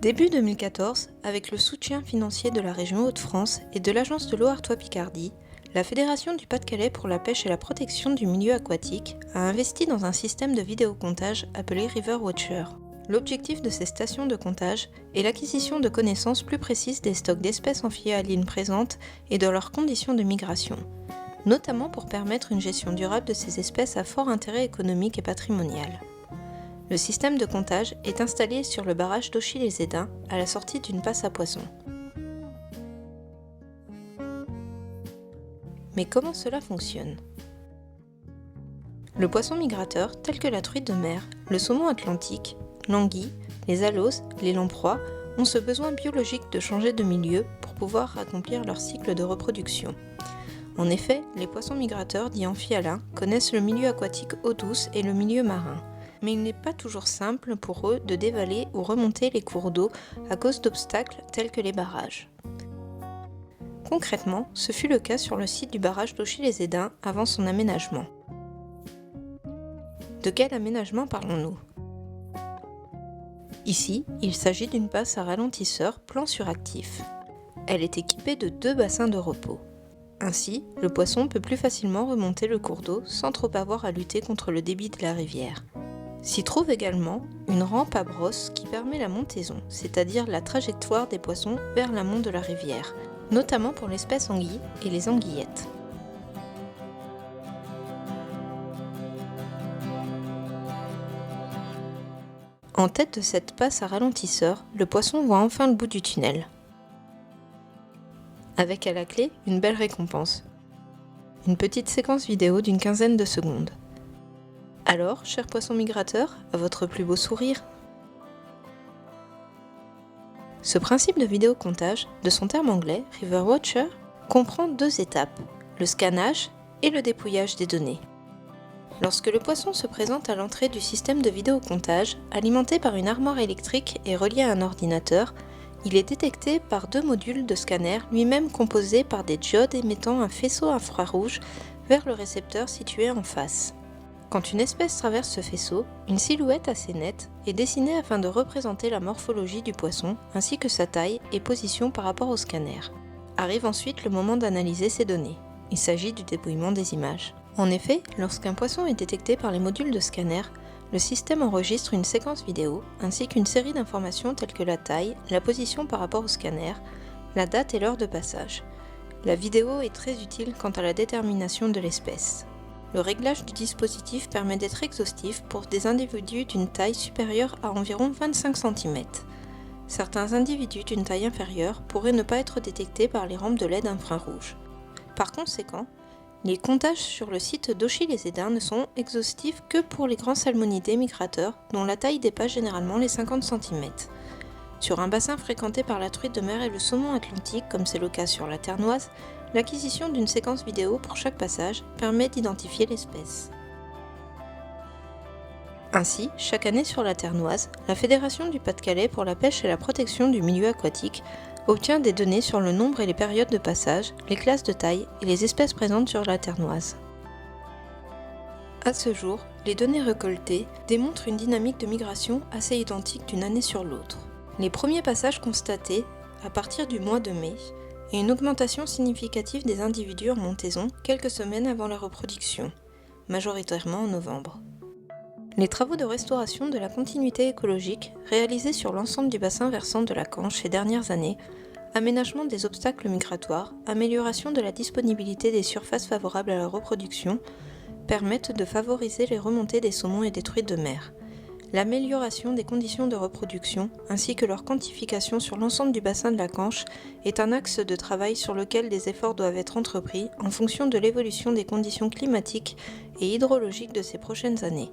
Début 2014, avec le soutien financier de la région Hauts-de-France et de l'Agence de l'eau Artois-Picardie, la Fédération du Pas-de-Calais pour la pêche et la protection du milieu aquatique a investi dans un système de vidéocomptage appelé River Watcher. L'objectif de ces stations de comptage est l'acquisition de connaissances plus précises des stocks d'espèces amphihalines présentes et de leurs conditions de migration, notamment pour permettre une gestion durable de ces espèces à fort intérêt économique et patrimonial. Le système de comptage est installé sur le barrage d'Auchy-les-Édins à la sortie d'une passe à poissons. Mais comment cela fonctionne ? Le poisson migrateur, tel que la truite de mer, le saumon atlantique, l'anguille, les aloses, les lamproies, ont ce besoin biologique de changer de milieu pour pouvoir accomplir leur cycle de reproduction. En effet, les poissons migrateurs dits amphihalins connaissent le milieu aquatique eau douce et le milieu marin. Mais il n'est pas toujours simple pour eux de dévaler ou remonter les cours d'eau à cause d'obstacles tels que les barrages. Concrètement, ce fut le cas sur le site du barrage d'Auchy-les-Édins avant son aménagement. De quel aménagement parlons-nous ? Ici, il s'agit d'une passe à ralentisseur plan suractif. Elle est équipée de 2 bassins de repos. Ainsi, le poisson peut plus facilement remonter le cours d'eau sans trop avoir à lutter contre le débit de la rivière. S'y trouve également une rampe à brosse qui permet la montaison, c'est-à-dire la trajectoire des poissons vers l'amont de la rivière, notamment pour l'espèce anguille et les anguillettes. En tête de cette passe à ralentisseur, le poisson voit enfin le bout du tunnel. Avec à la clé une belle récompense. Une petite séquence vidéo d'une quinzaine de secondes. Alors, cher poisson migrateur, à votre plus beau sourire. Ce principe de vidéocomptage, de son terme anglais, River Watcher, comprend 2 étapes, le scannage et le dépouillage des données. Lorsque le poisson se présente à l'entrée du système de vidéocomptage, alimenté par une armoire électrique et relié à un ordinateur, il est détecté par 2 modules de scanner lui-même composés par des diodes émettant un faisceau infrarouge vers le récepteur situé en face. Quand une espèce traverse ce faisceau, une silhouette assez nette est dessinée afin de représenter la morphologie du poisson ainsi que sa taille et position par rapport au scanner. Arrive ensuite le moment d'analyser ces données. Il s'agit du dépouillement des images. En effet, lorsqu'un poisson est détecté par les modules de scanner, le système enregistre une séquence vidéo ainsi qu'une série d'informations telles que la taille, la position par rapport au scanner, la date et l'heure de passage. La vidéo est très utile quant à la détermination de l'espèce. Le réglage du dispositif permet d'être exhaustif pour des individus d'une taille supérieure à environ 25 cm. Certains individus d'une taille inférieure pourraient ne pas être détectés par les rampes de LED infrarouge. Par conséquent, les comptages sur le site d'Auchy-les-Édins ne sont exhaustifs que pour les grands salmonidés migrateurs dont la taille dépasse généralement les 50 cm. Sur un bassin fréquenté par la truite de mer et le saumon atlantique, comme c'est le cas sur la Ternoise, l'acquisition d'une séquence vidéo pour chaque passage permet d'identifier l'espèce. Ainsi, chaque année sur la Ternoise, la Fédération du Pas-de-Calais pour la pêche et la protection du milieu aquatique obtient des données sur le nombre et les périodes de passage, les classes de taille et les espèces présentes sur la Ternoise. À ce jour, les données récoltées démontrent une dynamique de migration assez identique d'une année sur l'autre. Les premiers passages constatés, à partir du mois de mai, et une augmentation significative des individus en montaison quelques semaines avant la reproduction, majoritairement en novembre. Les travaux de restauration de la continuité écologique réalisés sur l'ensemble du bassin versant de la Canche ces dernières années, aménagement des obstacles migratoires, amélioration de la disponibilité des surfaces favorables à la reproduction, permettent de favoriser les remontées des saumons et des truites de mer. L'amélioration des conditions de reproduction, ainsi que leur quantification sur l'ensemble du bassin de la Canche, est un axe de travail sur lequel des efforts doivent être entrepris en fonction de l'évolution des conditions climatiques et hydrologiques de ces prochaines années.